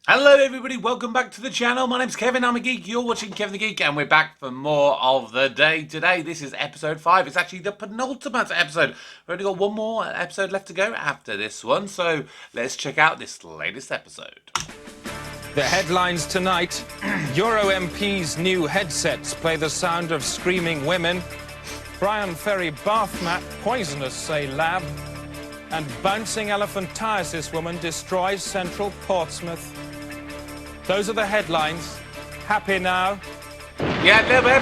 Hello everybody, welcome back to the channel. My name's Kevin, I'm a geek. You're watching Kevin the Geek and we're back for more of the day today. This is episode 5. It's actually the penultimate episode. We've only got one more episode left to go after this one, so let's check out this latest episode. The headlines tonight: Euro MP's new headsets play the sound of screaming women. Brian Ferry bath mat poisonous, say lab. And bouncing elephantiasis woman destroys central Portsmouth. Those are the headlines. Happy now? Yeah, a little bit.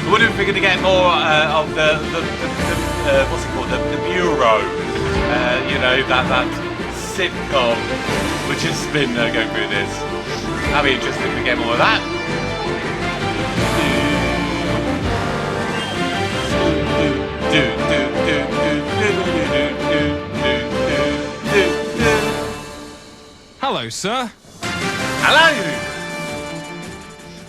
I wonder if we're going to get more of the what's it called, the Bureau. You know, that sitcom which has been going through this. That'd be interesting if we get more of that. Hello, sir. Hello.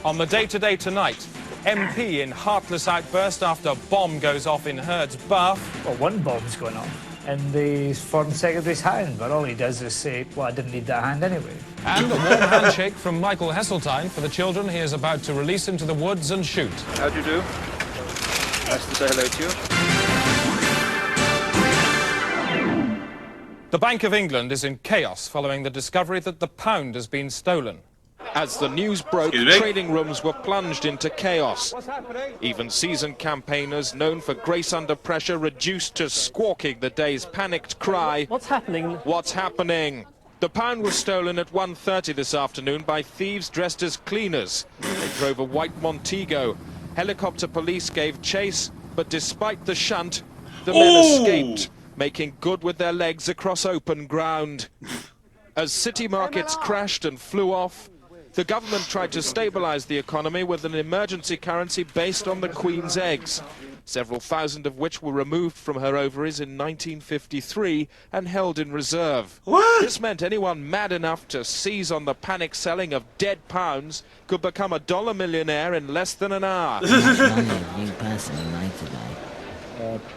On the day-to-day tonight, MP in heartless outburst after bomb goes off in Hurd's bath. Well, one bomb's going off in the Foreign Secretary's hand, but all he does is say, well, I didn't need that hand anyway. And a warm handshake from Michael Heseltine for the children he is about to release into the woods and shoot. How do you do? Nice to say hello to you. The Bank of England is in chaos following the discovery that the pound has been stolen. As the news broke, trading rooms were plunged into chaos. Even seasoned campaigners known for grace under pressure reduced to squawking the day's panicked cry. What's happening? What's happening? The pound was stolen at 1:30 this afternoon by thieves dressed as cleaners. They drove a white Montego. Helicopter police gave chase, but despite the shunt, the men escaped, making good with their legs across open ground. As city markets crashed and flew off, the government tried to stabilise the economy with an emergency currency based on the Queen's eggs, several thousand of which were removed from her ovaries in 1953 and held in reserve. What? This meant anyone mad enough to seize on the panic selling of dead pounds could become a dollar millionaire in less than an hour. How much money have you personally made today?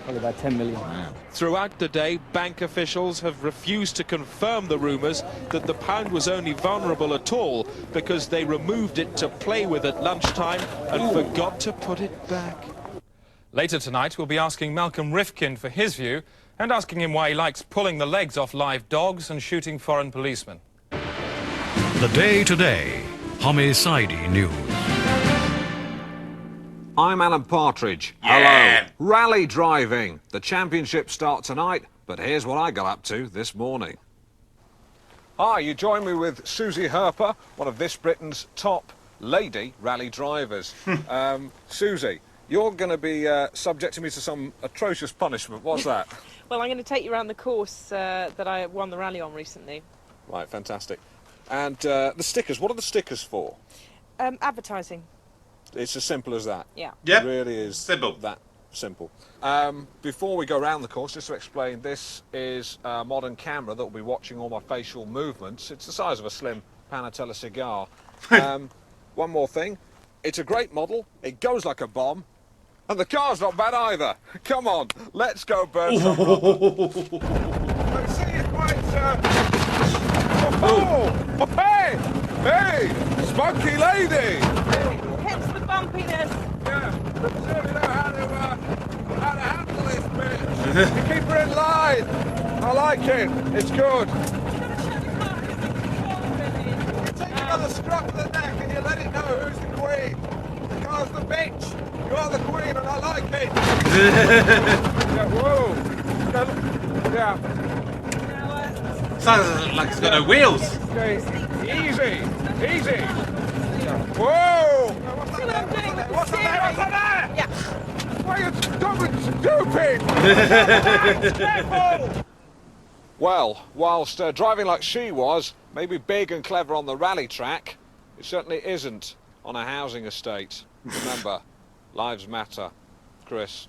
Probably about 10 million. Wow. Throughout the day, bank officials have refused to confirm the rumours that the pound was only vulnerable at all because they removed it to play with at lunchtime and forgot to put it back. Later tonight, we'll be asking Malcolm Rifkin for his view and asking him why he likes pulling the legs off live dogs and shooting foreign policemen. The Day Today, Homicide News. I'm Alan Partridge. Yeah. Hello. Rally driving. The championships start tonight, but here's what I got up to this morning. Hi, you join me with Susie Herper, one of this Britain's top lady rally drivers. Susie, you're going to be subjecting me to some atrocious punishment. What's that? Well, I'm going to take you around the course that I won the rally on recently. Right, fantastic. And the stickers, what are the stickers for? Advertising. It's as simple as that. Yeah. Yep. It really is Simple. that simple. Before we go around the course, just to explain, this is a modern camera that will be watching all my facial movements. It's the size of a slim Panatella cigar. One more thing, it's a great model, it goes like a bomb, and the car's not bad either. Come on, let's go burn some rubber. See you, mate, sir. Oh, hey, hey, spunky lady. Hence the bumpiness. Yeah, certainly know how to handle this bitch. You keep her in line. I like it. It's good. You take another scruff of the neck and you let it know who's the queen. The car's the bitch. You're the queen and I like it. Yeah, whoa. Yeah. Sounds like it's got no wheels. Okay. Easy. Easy. Whoa! See what I'm doing with the What's steering? that? What's that? Yeah. Why are you stupid? Well, whilst driving like she was, maybe big and clever on the rally track, it certainly isn't on a housing estate. Remember, lives matter. Chris.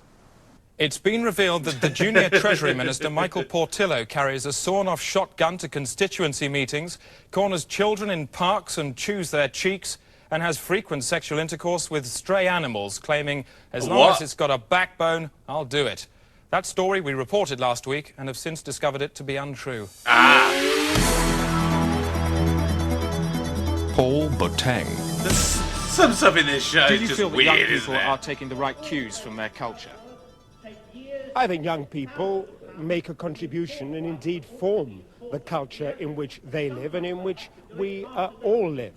It's been revealed that the junior Treasury Minister, Michael Portillo, carries a sawn-off shotgun to constituency meetings, corners children in parks and chews their cheeks, and has frequent sexual intercourse with stray animals, claiming, as long as it's got a backbone, I'll do it. That story we reported last week and have since discovered it to be untrue. Paul Botang. There's some stuff in this show Do is you just feel that weird, young isn't people it? are taking the right cues from their culture? I think young people make a contribution and indeed form the culture in which they live and in which we all live.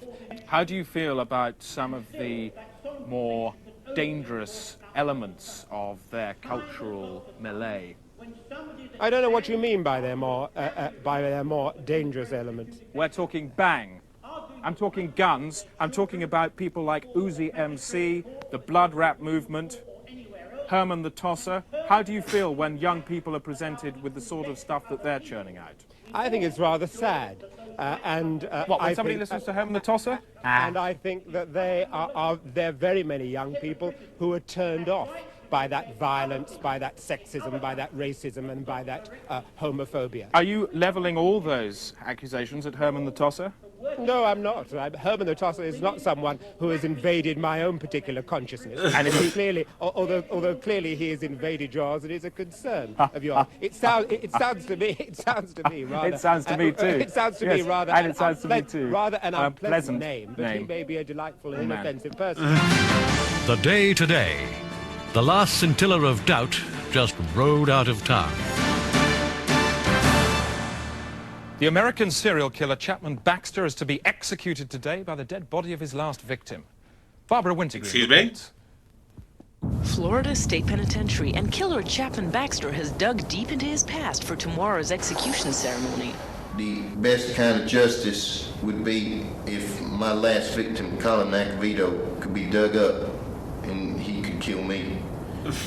How do you feel about some of the more dangerous elements of their cultural melee? I don't know what you mean by their more dangerous elements. We're talking bang. I'm talking guns. I'm talking about people like Uzi MC, the Blood Rap movement, Herman the Tosser. How do you feel when young people are presented with the sort of stuff that they're churning out? I think it's rather sad. When somebody listens to Herman the Tosser? And I think that there are very many young people who are turned off by that violence, by that sexism, by that racism, and by that homophobia. Are you levelling all those accusations at Herman the Tosser? No, I'm not. Herman the Tosser is not someone who has invaded my own particular consciousness. And he clearly, although clearly he has invaded yours, it is a concern of yours. It sounds to me rather. It sounds to me too. It sounds to me rather. And it sounds to me too. Rather an unpleasant name. but he may be a delightful and inoffensive person. The day today. The last scintilla of doubt just rode out of town. The American serial killer Chapman Baxter is to be executed today by the dead body of his last victim. Barbara Wintergreen. Excuse me? Florida State Penitentiary and killer Chapman Baxter has dug deep into his past for tomorrow's execution ceremony. The best kind of justice would be if my last victim, Colin Acavito, could be dug up and he could kill me.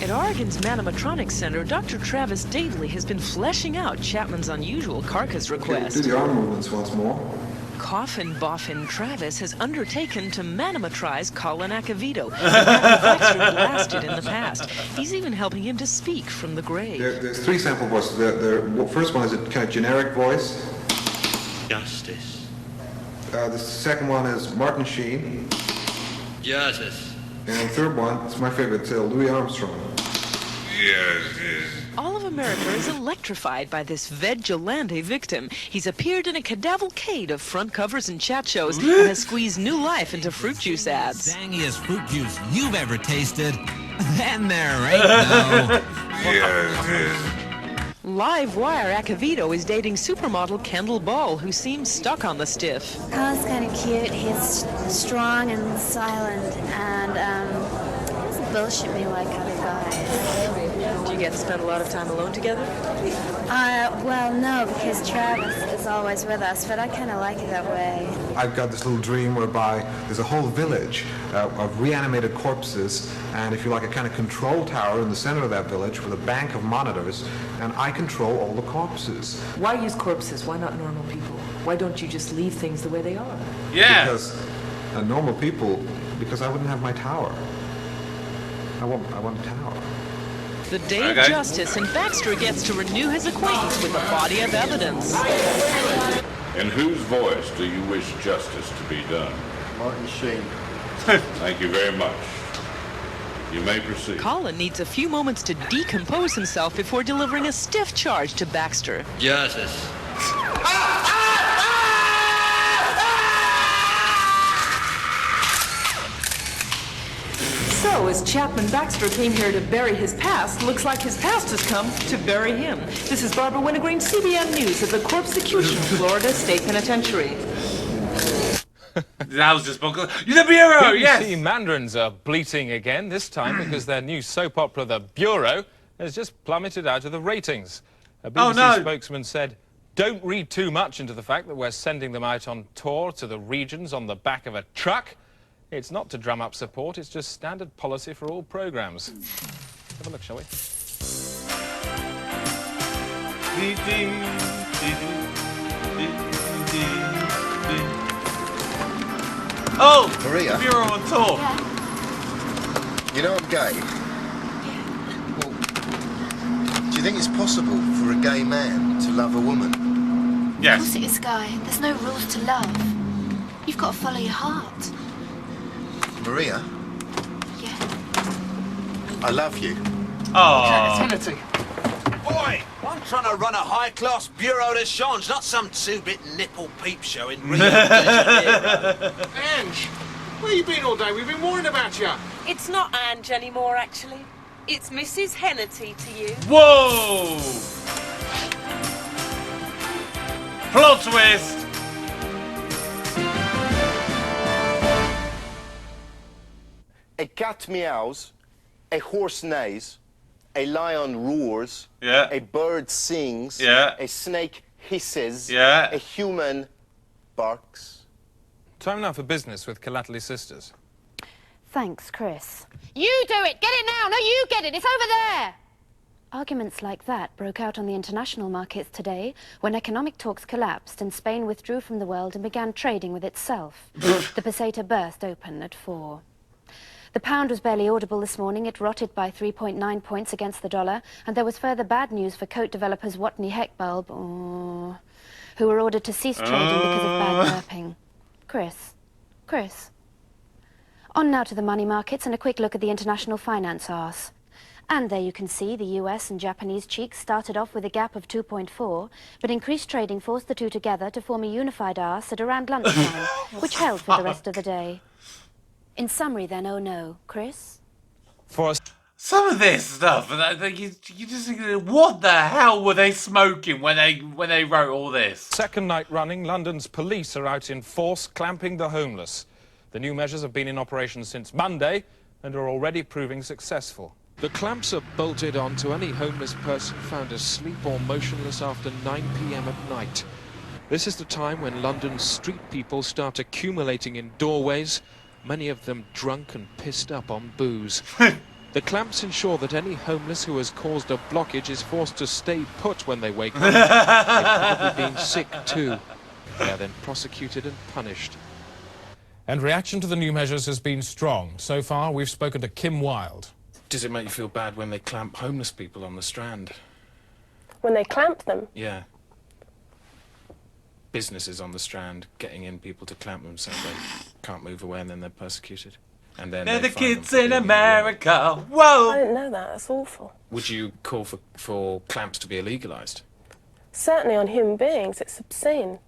At Oregon's Manomatronics Center, Dr. Travis Daveley has been fleshing out Chapman's unusual carcass request. Do the arm movements once more. Coffin Boffin Travis has undertaken to manometrize Colin Acavito, the manufacturer blasted in the past. He's even helping him to speak from the grave. There's three sample voices. The first one is a kind of generic voice. Justice. The second one is Martin Sheen. Justice. And the third one, it's my favorite, Louis Armstrong. All of America is electrified by this vigilante victim. He's appeared in a cavalcade of front covers and chat shows and has squeezed new life into fruit juice ads. Dangiest fruit juice you've ever tasted. And there ain't no. Live wire Acavito is dating supermodel Kendall Ball, who seems stuck on the stiff. Colin's kind of cute. He's strong and silent, and doesn't bullshit me like other guys. Do you get to spend a lot of time alone together? Well, no, because Travis is always with us, but I kind of like it that way. I've got this little dream whereby there's a whole village of reanimated corpses, and if you like, a kind of control tower in the center of that village with a bank of monitors, and I control all the corpses. Why use corpses? Why not normal people? Why don't you just leave things the way they are? Yeah. Because normal people, because I wouldn't have my tower. I want a tower. The day of justice, and Baxter gets to renew his acquaintance with a body of evidence. In whose voice do you wish justice to be done? Martin Sheen. Thank you very much. You may proceed. Colin needs a few moments to decompose himself before delivering a stiff charge to Baxter. Justice. So, as Chapman Baxter came here to bury his past, looks like his past has come to bury him. This is Barbara Wintergreen, CBN News at the Corpsecution, Florida State Penitentiary. That was just buckle. You're the Bureau, yes! BBC Mandarins are bleating again, this time because their new soap opera, The Bureau, has just plummeted out of the ratings. A BBC spokesman said, "Don't read too much into the fact that we're sending them out on tour to the regions on the back of a truck. It's not to drum up support, it's just standard policy for all programmes." Have a look, shall we? Oh! Maria. Bureau on tour. Yeah. You know I'm gay. Well, do you think it's possible for a gay man to love a woman? Yes. Of course it is, Guy. There's no rules to love. You've got to follow your heart. Maria? Yeah. I love you. Oh. Trinity. Oi! I'm trying to run a high-class bureau de change, not some two-bit nipple peep show in Rio de Janeiro. Ange, where you been all day? We've been worrying about you. It's not Ange anymore, actually. It's Mrs. Hennity to you. Whoa! Plot twist! A cat meows, a horse neighs, a lion roars, a bird sings, a snake hisses, a human barks. Time now for business with Calately Sisters. Thanks, Chris. You do it! Get it now! No, you get it! It's over there! Arguments like that broke out on the international markets today when economic talks collapsed and Spain withdrew from the world and began trading with itself. The peseta burst open at 4. The pound was barely audible this morning. It rotted by 3.9 points against the dollar, and there was further bad news for coat developers Watney Heckbulb, who were ordered to cease trading because of bad burping. Chris. On now to the money markets and a quick look at the international finance arse. And there you can see the US and Japanese cheeks started off with a gap of 2.4, but increased trading forced the two together to form a unified arse at around lunchtime, which held for the rest of the day. In summary then, oh no, Chris? For us. Some of this stuff, you just think, what the hell were they smoking when they wrote all this? Second night running, London's police are out in force clamping the homeless. The new measures have been in operation since Monday and are already proving successful. The clamps are bolted on to any homeless person found asleep or motionless after 9 p.m. at night. This is the time when London's street people start accumulating in doorways, many of them drunk and pissed up on booze. The clamps ensure that any homeless who has caused a blockage is forced to stay put when they wake up. They've probably been sick too. They are then prosecuted and punished. And reaction to the new measures has been strong. So far, we've spoken to Kim Wilde. Does it make you feel bad when they clamp homeless people on the Strand? When they clamp them? Yeah. Businesses on the Strand getting in people to clamp them so they can't move away and then they're persecuted. And then they're the kids in America. Whoa! I didn't know that. That's awful. Would you call for clamps to be illegalised? Certainly on human beings, it's obscene.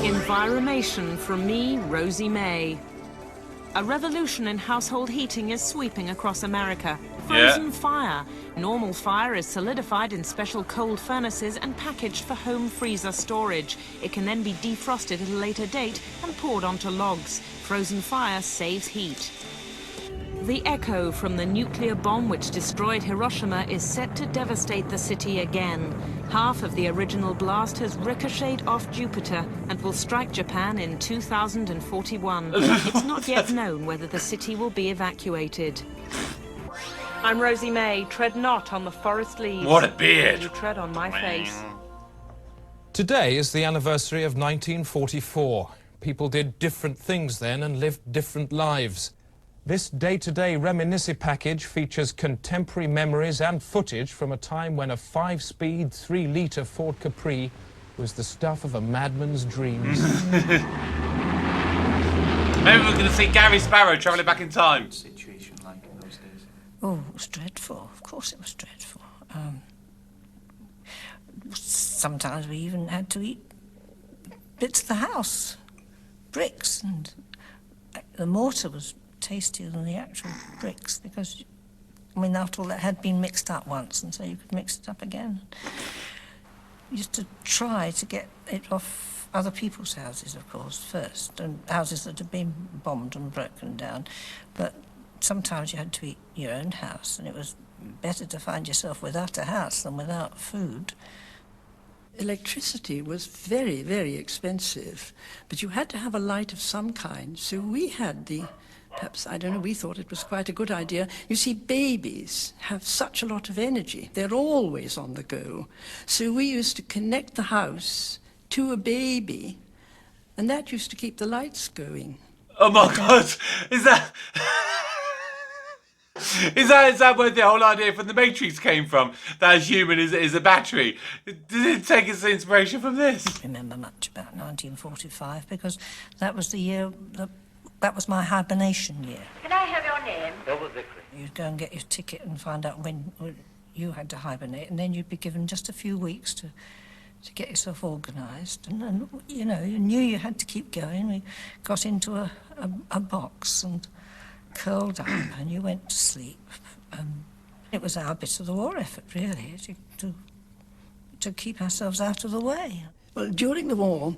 Environmation from me, Rosie May. A revolution in household heating is sweeping across America. Frozen fire. Normal fire is solidified in special cold furnaces and packaged for home freezer storage. It can then be defrosted at a later date and poured onto logs. Frozen fire saves heat. The echo from the nuclear bomb which destroyed Hiroshima is set to devastate the city again. Half of the original blast has ricocheted off Jupiter and will strike Japan in 2041. It's not yet known whether the city will be evacuated. I'm Rosie May. Tread not on the forest leaves. What a beard! You tread on my face. Today is the anniversary of 1944. People did different things then and lived different lives. This day-to-day reminiscence package features contemporary memories and footage from a time when a 5-speed, 3-litre Ford Capri was the stuff of a madman's dreams. Maybe we're going to see Gary Sparrow travelling back in time. Situation like in those days? Oh, it was dreadful. Of course it was dreadful. Sometimes we even had to eat bits of the house, bricks, and the mortar was tastier than the actual bricks because, I mean, after all, that had been mixed up once, and so you could mix it up again. We used to try to get it off other people's houses, of course, first, and houses that had been bombed and broken down. But sometimes you had to eat your own house, and it was better to find yourself without a house than without food. Electricity was very, very expensive, but you had to have a light of some kind, so we had the perhaps, I don't know, we thought it was quite a good idea. You see, babies have such a lot of energy. They're always on the go. So we used to connect the house to a baby, and that used to keep the lights going. Oh my God! Is that where the whole idea from the Matrix came from? That a human is a battery. Did it take its inspiration from this? I don't remember much about 1945 because that was the year that was my hibernation year. Can I have your name? You'd go and get your ticket and find out when you had to hibernate, and then you'd be given just a few weeks to get yourself organised. And, you know, you knew you had to keep going. We got into a box and curled up, and you went to sleep. It was our bit of the war effort, really, to keep ourselves out of the way. Well, during the war,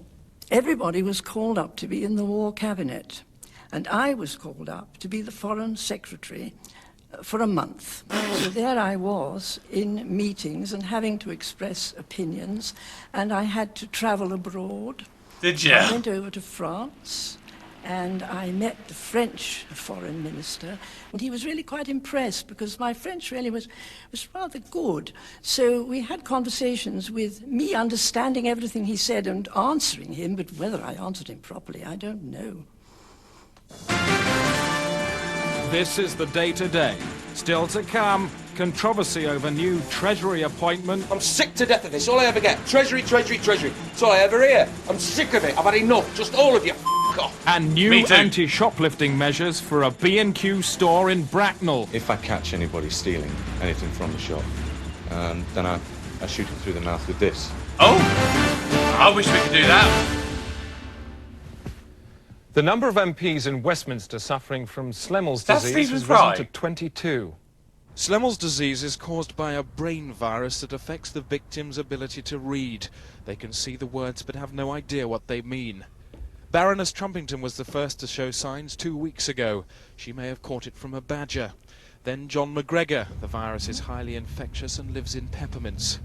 everybody was called up to be in the war cabinet, and I was called up to be the foreign secretary for a month. So there I was in meetings and having to express opinions, and I had to travel abroad. Did you? I went over to France, and I met the French foreign minister, and he was really quite impressed because my French really was rather good. So we had conversations with me understanding everything he said and answering him, but whether I answered him properly, I don't know. This is the day-to-day. Still to come, controversy over new Treasury appointment. I'm sick to death of this. All I ever get, Treasury, Treasury, Treasury. That's all I ever hear. I'm sick of it. I've had enough. Just all of you, f*** off. And new anti-shoplifting measures for a B&Q store in Bracknell. If I catch anybody stealing anything from the shop, then I shoot him through the mouth with this. Oh! I wish we could do that. The number of MPs in Westminster suffering from Schlemmel's That's disease Stephen has Fry. risen to 22. Schlemmel's disease is caused by a brain virus that affects the victim's ability to read. They can see the words but have no idea what they mean. Baroness Trumpington was the first to show signs 2 weeks ago. She may have caught it from a badger. Then John McGregor. The virus is highly infectious and lives in peppermints.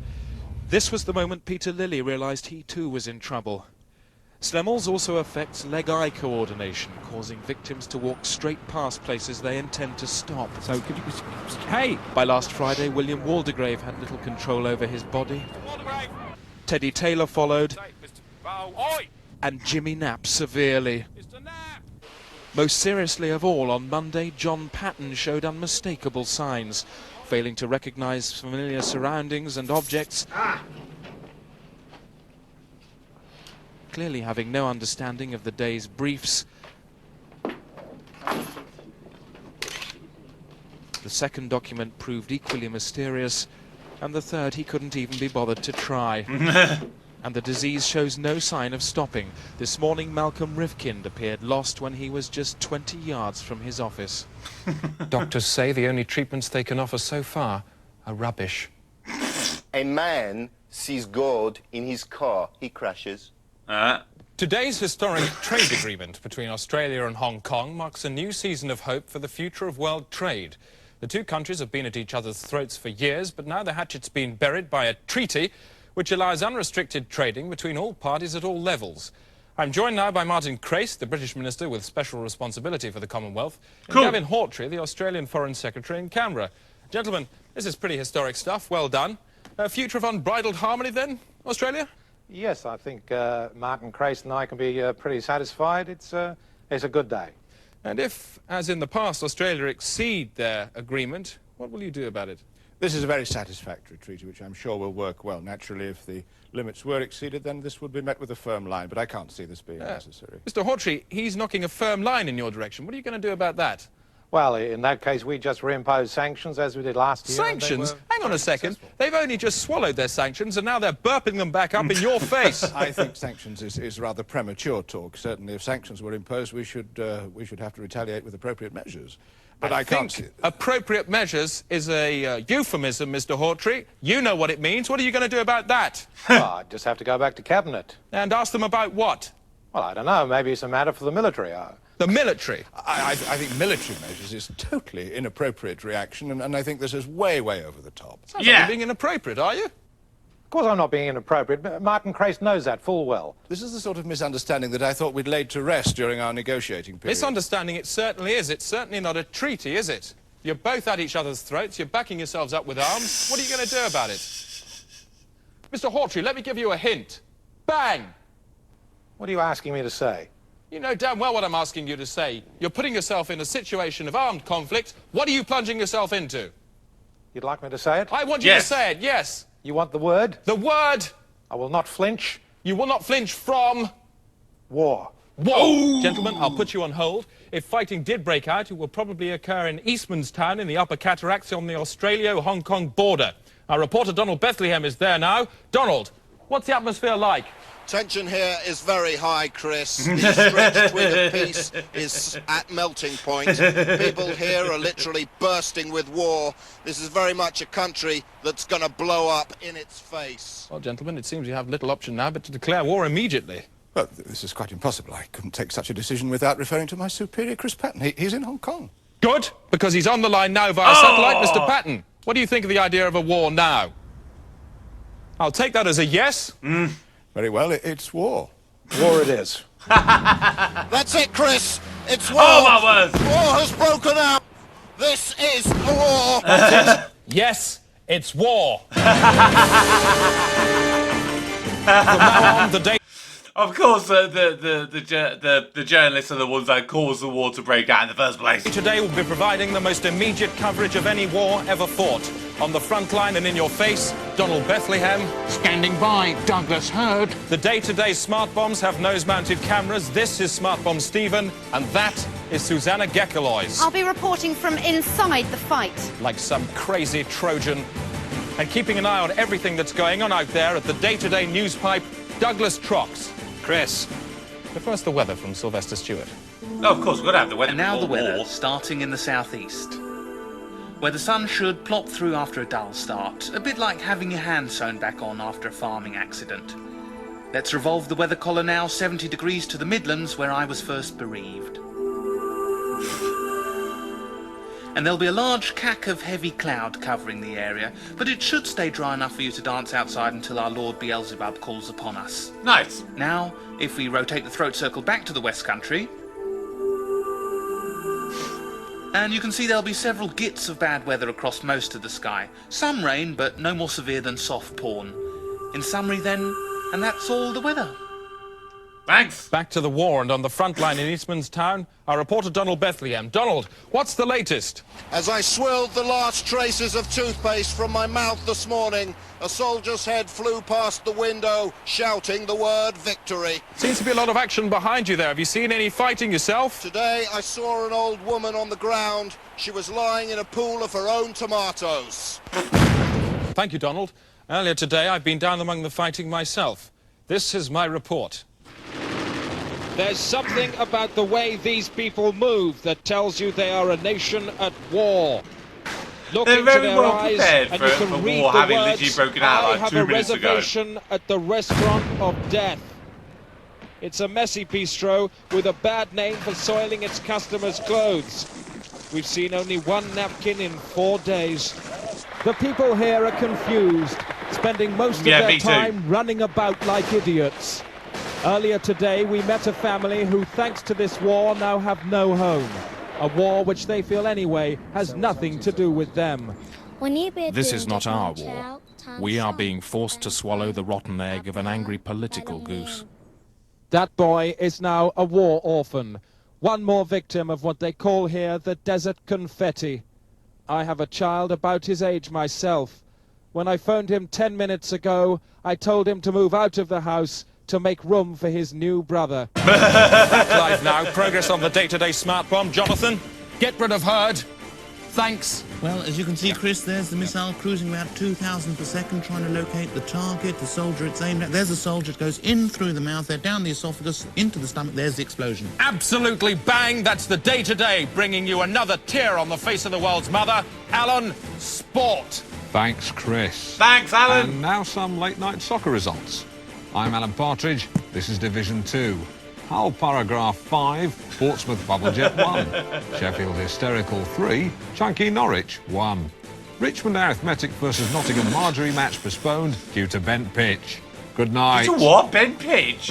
This was the moment Peter Lilly realised he too was in trouble. Schlemmel's also affects leg-eye coordination, causing victims to walk straight past places they intend to stop. So, could you... Hey! By last Friday, William Waldegrave had little control over his body. Teddy Taylor followed. And Jimmy Knapp severely. Most seriously of all, on Monday, John Patton showed unmistakable signs, failing to recognise familiar surroundings and objects. Clearly having no understanding of the day's briefs. The second document proved equally mysterious, and the third he couldn't even be bothered to try. And the disease shows no sign of stopping. This morning Malcolm Rifkind appeared lost when he was just 20 yards from his office. Doctors say the only treatments they can offer so far are rubbish. A man sees God in his car. He crashes. Today's historic trade agreement between Australia and Hong Kong marks a new season of hope for the future of world trade. The two countries have been at each other's throats for years, but now the hatchet's been buried by a treaty which allows unrestricted trading between all parties at all levels. I'm joined now by Martin Crace, the British Minister with special responsibility for the Commonwealth, and Kevin Hawtrey, the Australian Foreign Secretary in Canberra. Gentlemen, this is pretty historic stuff. Well done. A future of unbridled harmony then, Australia? Yes, I think Martin Crace and I can be pretty satisfied. It's a good day. And if, as in the past, Australia exceed their agreement, what will you do about it? This is a very satisfactory treaty, which I'm sure will work well. Naturally, if the limits were exceeded, then this would be met with a firm line, but I can't see this being necessary. Mr. Hawtrey, he's knocking a firm line in your direction. What are you going to do about that? Well, in that case, we just reimpose sanctions as we did last year. Sanctions? Hang on a second. They've only just swallowed their sanctions and now they're burping them back up in your face. I think sanctions is rather premature talk. Certainly, if sanctions were imposed, we should have to retaliate with appropriate measures. But I can't see... Appropriate measures is a euphemism, Mr. Hawtrey. You know what it means. What are you going to do about that? Well, I just have to go back to Cabinet. And ask them about what? Well, I don't know. Maybe it's a matter for the military. The military? I think military measures is totally inappropriate reaction, and I think this is way, way over the top. Sounds like you're being inappropriate, are you? Of course I'm not being inappropriate. Martin Crace knows that full well. This is the sort of misunderstanding that I thought we'd laid to rest during our negotiating period. Misunderstanding it certainly is. It's certainly not a treaty, is it? You're both at each other's throats. You're backing yourselves up with arms. What are you going to do about it? Mr. Hawtrey, let me give you a hint. Bang! What are you asking me to say? You know damn well what I'm asking you to say. You're putting yourself in a situation of armed conflict. What are you plunging yourself into? You'd like me to say it? I want you to say it, yes. You want the word? The word! I will not flinch. You will not flinch from... War. War! Oh. Gentlemen, I'll put you on hold. If fighting did break out, it will probably occur in Eastman's Town in the Upper Cataracts on the Australia-Hong Kong border. Our reporter Donald Bethlehem is there now. Donald, what's the atmosphere like? Tension here is very high, Chris. The stretched twig of peace is at melting point. People here are literally bursting with war. This is very much a country that's going to blow up in its face. Well, gentlemen, it seems you have little option now but to declare war immediately. Well, this is quite impossible. I couldn't take such a decision without referring to my superior, Chris Patton. He's in Hong Kong. Good, because he's on the line now via satellite, Mr. Patton. What do you think of the idea of a war now? I'll take that as a yes. Very well, it's war. War it is. That's it, Chris. It's war. Oh, my word. War has broken out. This is a war. Yes, it's war. From now on, the day... Of course, the journalists are the ones that caused the war to break out in the first place. Today we'll be providing the most immediate coverage of any war ever fought. On the front line and in your face, Donald Bethlehem. Standing by, Douglas Hurd. The day-to-day smart bombs have nose-mounted cameras. This is Smart Bomb Stephen, and that is Susanna Gekkelois. I'll be reporting from inside the fight. Like some crazy Trojan. And keeping an eye on everything that's going on out there at the day-to-day news pipe, Douglas Trox. Chris. But first, the weather from Sylvester Stewart. Oh, of course, we've got to have the weather. And now the before weather, war. starting in the southeast, where the sun should plop through after a dull start, a bit like having your hand sewn back on after a farming accident. Let's revolve the weather collar now 70 degrees to the Midlands, where I was first bereaved. And there'll be a large cack of heavy cloud covering the area, but it should stay dry enough for you to dance outside until our Lord Beelzebub calls upon us. Nice. Now, if we rotate the throat circle back to the West Country, and you can see there'll be several gits of bad weather across most of the sky. Some rain, but no more severe than soft porn. In summary then, and that's all the weather. Thanks. Back to the war, and on the front line in Eastman's Town, our reporter Donald Bethlehem. Donald, what's the latest? As I swilled the last traces of toothpaste from my mouth this morning, a soldier's head flew past the window, shouting the word victory. Seems to be a lot of action behind you there. Have you seen any fighting yourself? Today I saw an old woman on the ground. She was lying in a pool of her own tomatoes. Thank you, Donald. Earlier today, I've been down among the fighting myself. This is my report. There's something about the way these people move that tells you they are a nation at war. Look They're into very their well eyes prepared and for you can read war the having words, literally broken out like I have 2 a minutes ago. reservation at the restaurant of death. It's a messy bistro with a bad name for soiling its customers' clothes. We've seen only one napkin in 4 days. The people here are confused, spending most of their time running about like idiots. Earlier today, we met a family who, thanks to this war, now have no home. A war which they feel anyway has nothing to do with them. This is not our war. We are being forced to swallow the rotten egg of an angry political goose. That boy is now a war orphan. One more victim of what they call here the desert confetti. I have a child about his age myself. When I phoned him 10 minutes ago, I told him to move out of the house to make room for his new brother. Back live now. Progress on the day-to-day smart bomb. Jonathan, get rid of Hurd. Thanks. Well, as you can see, Chris, there's the missile cruising about 2,000 per second, trying to locate the target, the soldier it's aimed at. There's the soldier, it goes in through the mouth, there, down the esophagus, into the stomach. There's the explosion. Absolutely bang. That's the day-to-day, bringing you another tear on the face of the world's mother. Alan, sport. Thanks, Chris. Thanks, Alan. And now some late-night soccer results. I'm Alan Partridge. This is Division 2. Hull Paragraph 5, Portsmouth Bubblejet 1. Sheffield Hysterical 3, Chunky Norwich 1. Richmond Arithmetic versus Nottingham Marjorie match postponed due to bent pitch. Good night. To what? Bent pitch?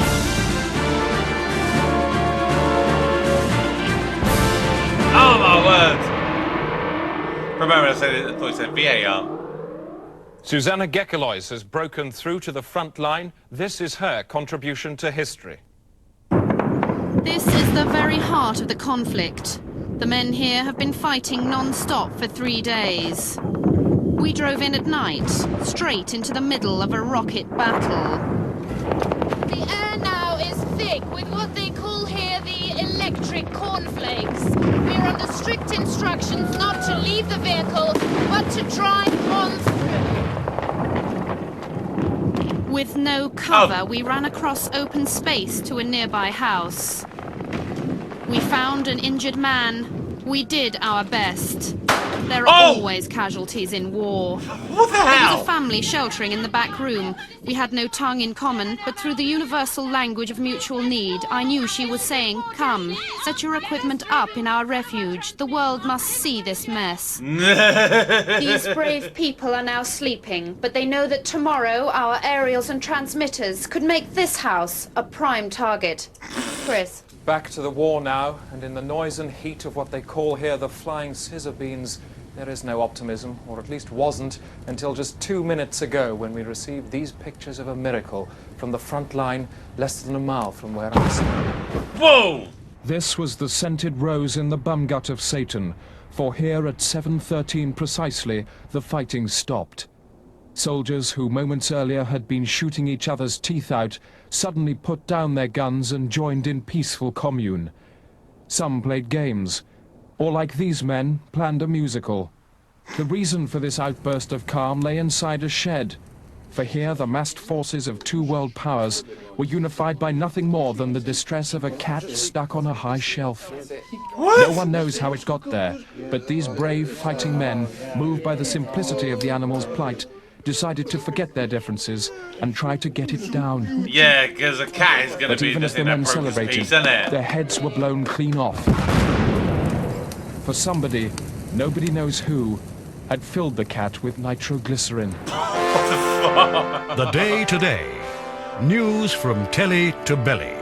Oh my word! For a moment I thought it said VAR. Susanna Gekkelois has broken through to the front line. This is her contribution to history. This is the very heart of the conflict. The men here have been fighting non-stop for 3 days. We drove in at night, straight into the middle of a rocket battle. The air now is thick with what they call here the electric cornflakes. We're under strict instructions not to leave the vehicle, but to drive on through. With no cover, we ran across open space to a nearby house. We found an injured man. We did our best. There are always casualties in war. What the There hell? was a family sheltering in the back room. We had no tongue in common, but through the universal language of mutual need, I knew she was saying, "Come, set your equipment up in our refuge. The world must see this mess." These brave people are now sleeping, but they know that tomorrow our aerials and transmitters could make this house a prime target. Chris. Back to the war now, and in the noise and heat of what they call here the flying scissor beans, there is no optimism, or at least wasn't, until just 2 minutes ago when we received these pictures of a miracle from the front line less than a mile from where I stand. Whoa! This was the scented rose in the bum gut of Satan, for here at 7:13 precisely, the fighting stopped. Soldiers who moments earlier had been shooting each other's teeth out suddenly put down their guns and joined in peaceful commune. Some played games, or like these men, planned a musical. The reason for this outburst of calm lay inside a shed, for here the massed forces of two world powers were unified by nothing more than the distress of a cat stuck on a high shelf. No one knows how it got there, but these brave fighting men, moved by the simplicity of the animal's plight, decided to forget their differences and try to get it down. Yeah, because a cat is going to But be even the as the thing that men broke his celebrated, piece, isn't it? their heads were blown clean off. For somebody, nobody knows who, had filled the cat with nitroglycerin. The Day Today. News from telly to belly.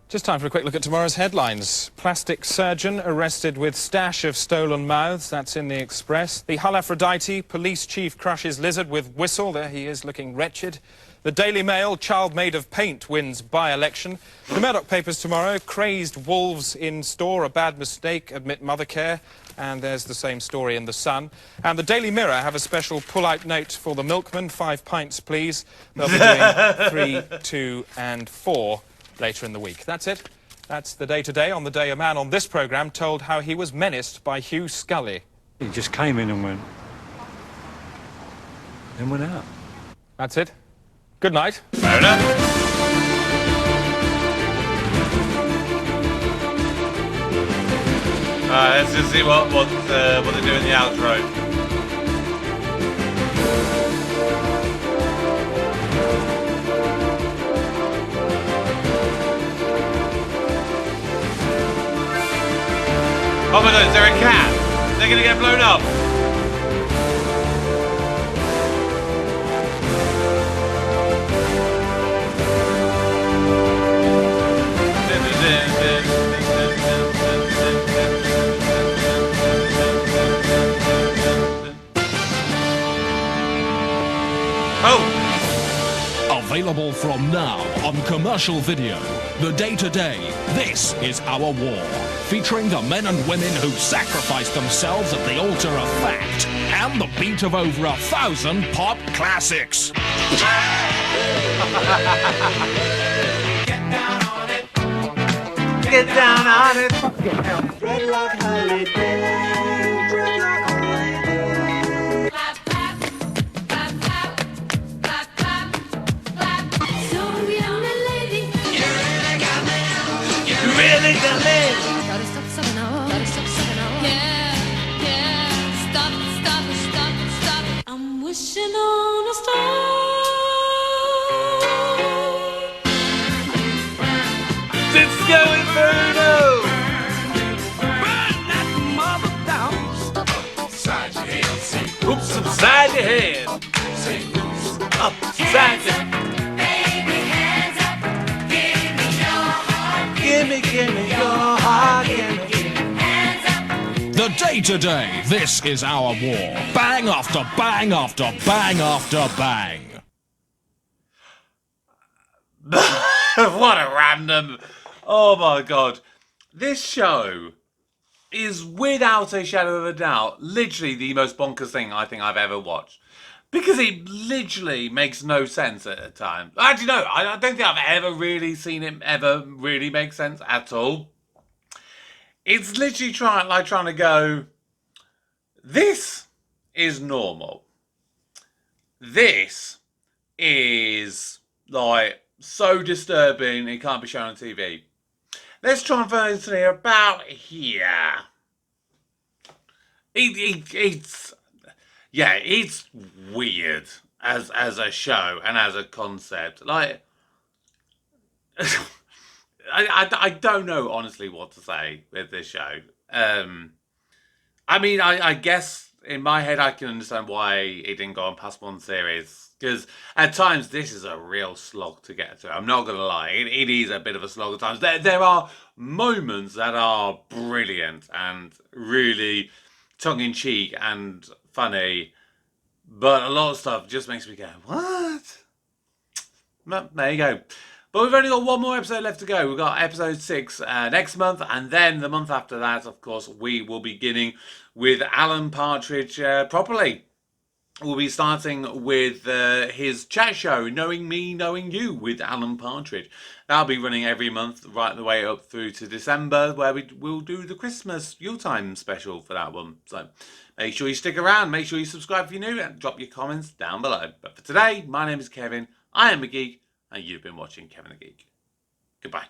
Just time for a quick look at tomorrow's headlines. Plastic surgeon arrested with stash of stolen mouths. That's in the Express. The Hull Aphrodite, police chief crushes lizard with whistle. There he is, looking wretched. The Daily Mail, child made of paint wins by-election. The Murdoch papers tomorrow, crazed wolves in store, a bad mistake, admit mother care. And there's the same story in The Sun. And the Daily Mirror have a special pull-out note for the milkman, 5 pints, please. They'll be doing 3, 2 and 4 later in the week. That's it. That's the Day Today. On the day, a man on this programme told how he was menaced by Hugh Scully. He just came in and went... then went out. That's it. Good night. Fair enough. Let's just see what they do in the outro. Oh my god, is there a cat? They're gonna get blown up. Available from now on commercial video. The Day Today. This is Our War. Featuring the men and women who sacrificed themselves at the altar of fact and the beat of over 1,000 pop classics. Get down on it. Get down on it. Red Rock Holiday. Red Rock Holiday. Clap, clap, clap, clap, clap, clap, clap. So young and lady. You really got me. You really got me. Gotta stop sucking up. Gotta stop sucking up. Yeah, yeah. Stop, stop, stop, stop. I'm wishing on a star. Disco Inferno! Oops, upside your head. Upside your head. Baby, hands up. Give me your heart. Give me your heart. Give me. Hands up. The Day Today. This is Our War. Bang after bang after bang after bang. What a random... Oh my god. This show is without a shadow of a doubt literally the most bonkers thing I think I've ever watched. Because it literally makes no sense at a time. Actually, no, I don't think I've ever really seen it ever really make sense at all. It's literally trying to go, this is normal. this is like so disturbing it can't be shown on TV. Let's try and find something about here. It's weird as a show and as a concept. Like, I don't know honestly what to say with this show. I mean, I guess in my head I can understand why it didn't go on past one series, because at times this is a real slog to get through. I'm not going to lie, it is a bit of a slog at times. There are moments that are brilliant and really tongue-in-cheek and funny, but a lot of stuff just makes me go, what? Well, there you go. But we've only got one more episode left to go. We've got episode 6 next month, and then the month after that, of course, we will be beginning with Alan Partridge properly. We'll be starting with his chat show, Knowing Me, Knowing You, with Alan Partridge. That'll be running every month right the way up through to December, where we'll do the Christmas Yuletime special for that one. So make sure you stick around, make sure you subscribe if you're new, and drop your comments down below. But for today, my name is Kevin, I am a geek, and you've been watching Kevin the Geek. Goodbye.